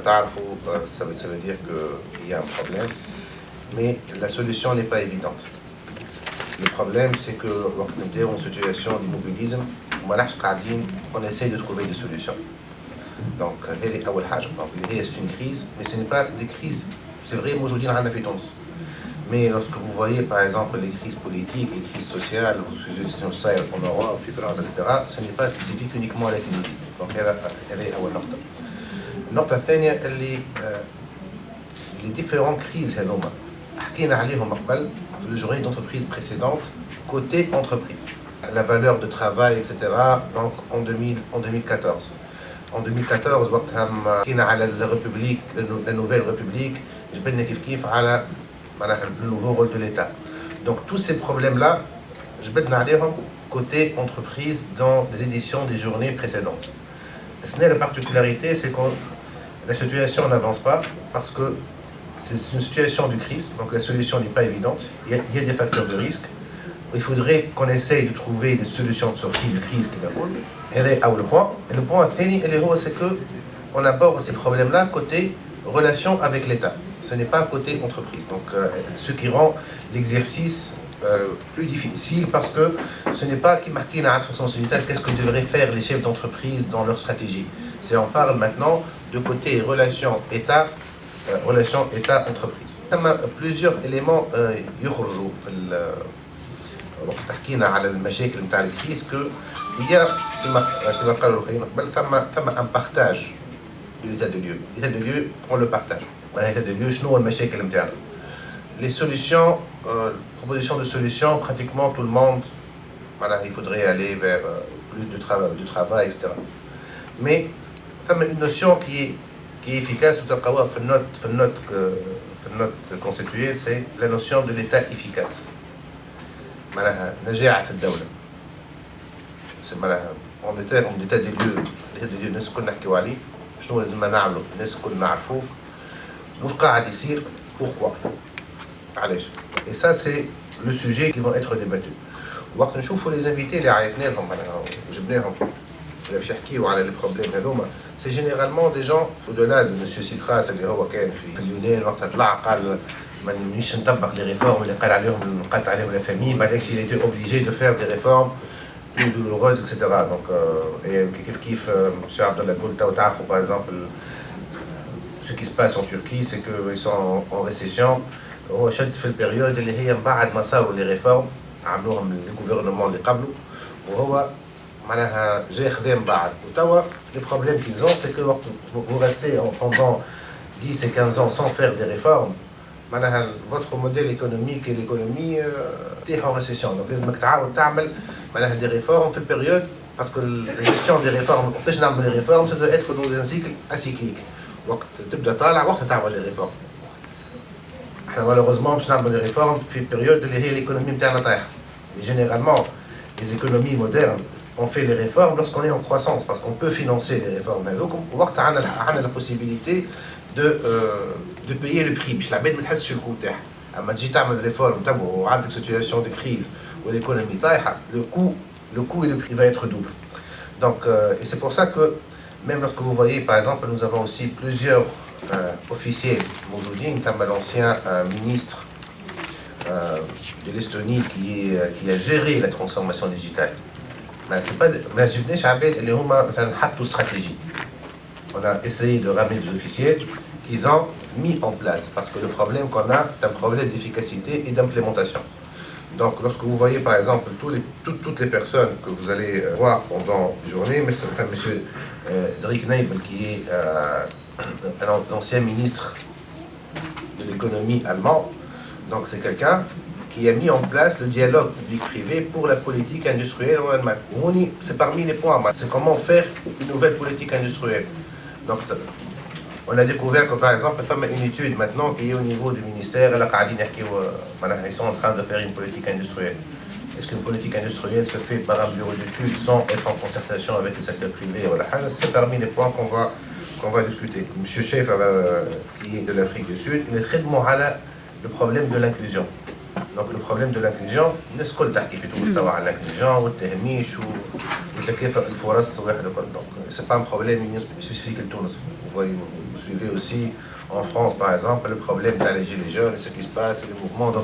ça veut dire qu'il y a un problème, mais la solution n'est pas évidente. Le problème, c'est que on est en situation d'immobilisme, on essaie de trouver des solutions. Donc, c'est une crise, mais ce n'est pas des crises, c'est vrai, moi je vous dis, mais lorsque vous voyez par exemple les crises politiques, les crises sociales, les crises sociales en Europe, etc., ce n'est pas spécifique uniquement à la Tunisie. Donc, elle est أول نقطة. النقطة الثانية اللي les différentes crises هذوما حكينا عليهم قبل في les journées d'entreprise précédentes côté entreprise. La valeur de travail, etc. Donc en 2014. En 2014 وقتها حكينا على la nouvelle république جبنا كيف على le nouveau rôle de l'État. Donc tous ces problèmes-là, جبدنا عليهم côté entreprise dans les éditions des journées précédentes. La particularité, c'est que la situation n'avance pas parce que c'est une situation de crise, donc la solution n'est pas évidente. Il y a des facteurs de risque. Il faudrait qu'on essaye de trouver des solutions de sortie de crise qui m'appellent. Et le point, c'est qu'on aborde ces problèmes-là côté relation avec l'État. Ce n'est pas côté entreprise. Donc, ce qui rend l'exercice plus difficile parce que ce n'est pas qui marque à qu'est-ce que devraient faire les chefs d'entreprise dans leur stratégie. On parle maintenant de côté relation État-entreprise. Il y a plusieurs éléments يخرجوا في وقت حكينا على المشاكل نتاع الكريس qu'il y a كما قالوا الاخرين قبل ثم un partage de l'état de lieu. L'état de lieu, on le partage. L'état de lieu, شنو هو المشاكل نتاعنا. Les solutions, propositions de solutions, pratiquement tout le monde, il faudrait aller vers plus de travail, etc. Mais il y a une notion qui est efficace, tout à notre conceptuelle, c'est la notion de l'État efficace. نجاعة الدولة. En état des lieux, الناس الكل نحكيو عليه، شنو لازم نعملوا، الناس الكل نعرفوه، واش قاعد يصير، pourquoi. علاش. Et ça c'est le sujet qui vont être débattus. وقت نشوفوا les invités اللي عيطنا لهم وجبناهم اللي باش يحكيوا على les problèmes هذوما، c'est généralement des gens au-delà de monsieur Sitras اللي هو كان في اليونان وقتها طلع قال ما نمشيش نطبق les réformes اللي قال عليهم نقطع عليهم la famille، بعدين il était obligé de faire des réformes plus douloureuses, etc. Donc, monsieur Abdallah Goul, par exemple, ce qui se passe en Turquie, c'est qu'ils sont en récession. هو شد في البريود اللي هي بعد ما صاروا les réformes عملوهم الجوفرنمون اللي قبله وهو معناها جاي خدام بعد وتوا les problèmes qu'ils ont c'est que vous restez pendant 10 et 15 ans sans faire des réformes معناها votre modèle économique et l'économie تيح en récession. Donc لازمك تعاود تعمل معناها des réformes في البريود parce que la gestion des réformes وقتاش نعمل les réformes ça doit être dans un cycle acyclique. وقت تبدا طالع وقت تعمل les réformes. Malheureusement, باش نعمل les réformes في période اللي هي l'économie نتاعنا طايحة. Et généralement, les économies modernes on fait les réformes lorsqu'on est en croissance parce qu'on peut financer les réformes. Donc, وقت عندنا la possibilité de payer le prix. باش العباد ما تحسش الكو تاعها. اما تجي تعمل réforme تبع وعندك situation de crise où l'économie طايحة, le coût et le prix va être double. Donc, et c'est pour ça que même lorsque vous voyez, par exemple, nous avons aussi plusieurs officier Moujoudine, l'ancien ministre de l'Estonie qui a géré la transformation digitale. C'est pas une stratégie. On a essayé de ramener des officiers qu'ils ont mis en place parce que le problème qu'on a, c'est un problème d'efficacité et d'implémentation. Donc, lorsque vous voyez par exemple toutes les personnes que vous allez voir pendant la journée, monsieur Drik Neibel qui est l'ancien ministre de l'économie allemand, donc c'est quelqu'un qui a mis en place le dialogue public-privé pour la politique industrielle en Allemagne. C'est parmi les points, c'est comment faire une nouvelle politique industrielle. Donc on a découvert que par exemple, il y a une étude maintenant qui est au niveau du ministère, ils sont en train de faire une politique industrielle. Est-ce qu'une politique industrielle se fait par un bureau d'études sans être en concertation avec le secteur privé? C'est parmi les points qu'on va discuter. Monsieur Chef, qui est de l'Afrique du Sud, il est très le problème de l'inclusion. Donc le problème de l'inclusion, الناس الكل تحكي في تونس توا على l'inclusion والتهميش وتكافؤ الفرص واحد الكل. Donc c'est pas un problème spécifique à Tunis. Vous voyez, vous suivez aussi en France par exemple le problème des gilets jaunes et ce qui se passe, les mouvements dans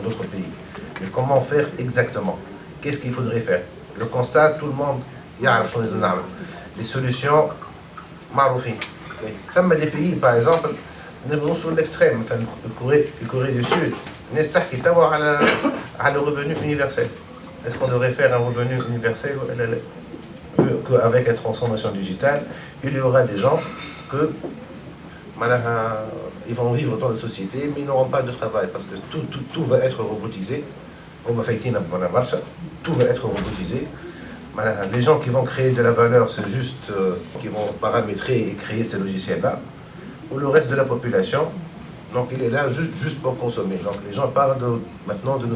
d'autres pays. Mais comment faire exactement? Qu'est-ce qu'il faudrait faire? Le constat, tout le monde يعرف شنو لازم نعمل. Les solutions معروفين. ثم des pays par exemple نوصلوا l'extrême مثلا الكورée du Sud. الناس تحكي توا على le revenu universel. Est-ce qu'on devrait faire un revenu universel qu'avec la transformation digitale, il y aura des gens que ils vont vivre dans la société mais ils n'auront pas de travail parce que tout va être robotisé. Tout va être robotisé. Les gens qui vont créer de la valeur, c'est juste qui vont paramétrer et créer ces logiciels-là. Pour le reste de la population, donc il est là juste pour consommer. Donc les gens parlent maintenant de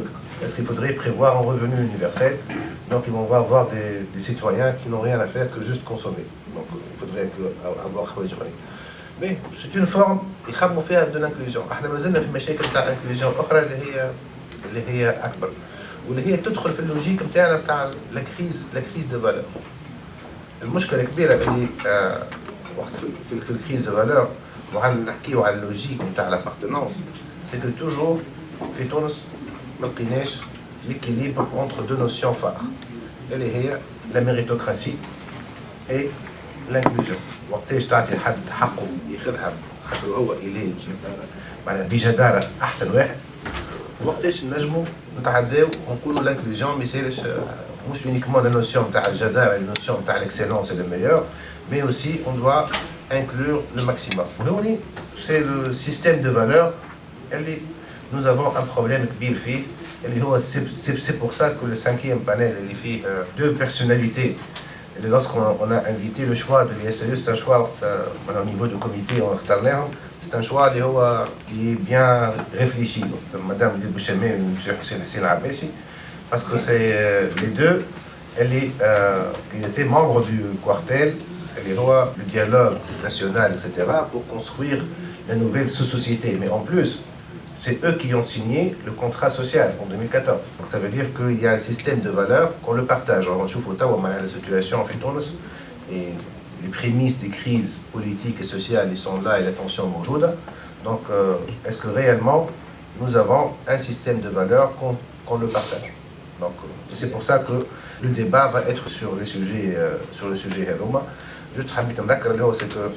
est-ce qu'il faudrait prévoir un revenu universel? Donc ils vont avoir des citoyens qui n'ont rien à faire que juste consommer. Donc il faudrait avoir mais c'est une forme يخموا فيها de l'inclusion. احنا ما زلنا في مشاكل تاع inclusion اخرى اللي هي اكبر واللي هي تدخل في اللوجيك نتاعنا نتاع لا كريز دو فالور. المشكله الكبيره اللي وقت في الكريز دو فالور نحكيو على اللوجيك نتاع لابارتونونس سي كو توجور في تونس ما لقيناش ليكيليبر اونتر دو نوسيون فار اللي هي لا ميريتوكراسي اي لانكلوزيون. وقتاش تعطي حد حقه ياخذها خاطر هو إليه معناها بجداره احسن واحد وقتاش نجموا نتعداو ونقولوا لانكلوزيون ما يصيرش مش uniquement la notion تاع الجداره la notion تاع l'excellence et le meilleur mais aussi on doit inclure le maximum. هوني c'est le système de valeurs اللي nous avons un problème كبير فيه اللي هو c'est pour ça que le cinquième panel اللي فيه deux personnalités. Et lorsqu'on a invité le choix de l'ISE, c'est un choix au niveau du comité, c'est un choix qui est bien réfléchi. Madame Lili Bouchamé et M. Hussein Abbassi, parce que c'est les deux, ils étaient membres du quartel, le dialogue national, etc., pour construire la nouvelle société. Mais en plus, c'est eux qui ont signé le contrat social en 2014. Donc ça veut dire qu'il y a un système de valeurs qu'on le partage. Alors on chauffe au la situation en Tunis et les prémices des crises politiques et sociales ils sont là et la tension mawjouda. Donc est-ce que réellement nous avons un système de valeurs qu'on le partage? Donc c'est pour ça que le débat va être sur le sujet Hadoma. Juste حبيت نذكر c'est que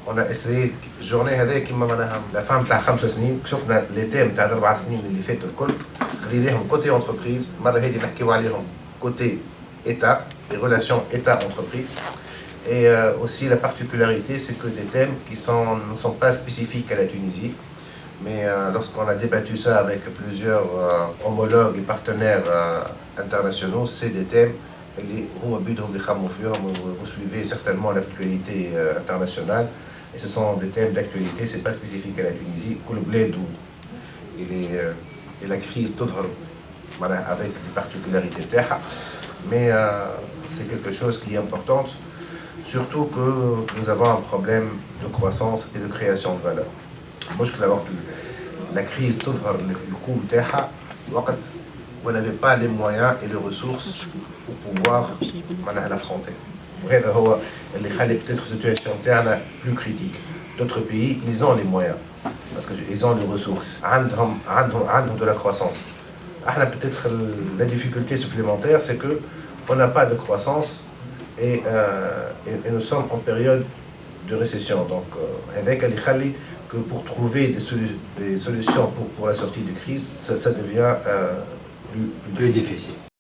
on a essayé journée هذه كيما معناها la femme تاع 5 سنين شفنا لي تيم تاع 4 سنين اللي فاتوا الكل خليناهم كوتي انتربريز المره هذه نحكيو عليهم côté État, les relations État-entreprise. Et aussi la particularité, c'est que des thèmes qui ne sont pas spécifiques à la Tunisie, mais lorsqu'on a débattu ça avec plusieurs homologues et partenaires internationaux, c'est des thèmes vous suivez certainement l'actualité internationale, et ce sont des thèmes d'actualité, c'est pas spécifique à la Tunisie, et la crise avec des particularités, mais c'est quelque chose qui est important, surtout que nous avons un problème de croissance et de création de valeur. La crise le coût vous n'avez pas les moyens et les ressources pour pouvoir l'affronter. وهذا هو اللي خلي peut-être situation تاعنا plus critique. D'autres pays, ils ont les moyens parce qu'ils ont les ressources. عندهم de la croissance. Peut-être la difficulté supplémentaire, c'est que on n'a pas de croissance et nous sommes en période de récession. Donc, avec que pour trouver des solutions pour la sortie de crise, ça devient plus difficile.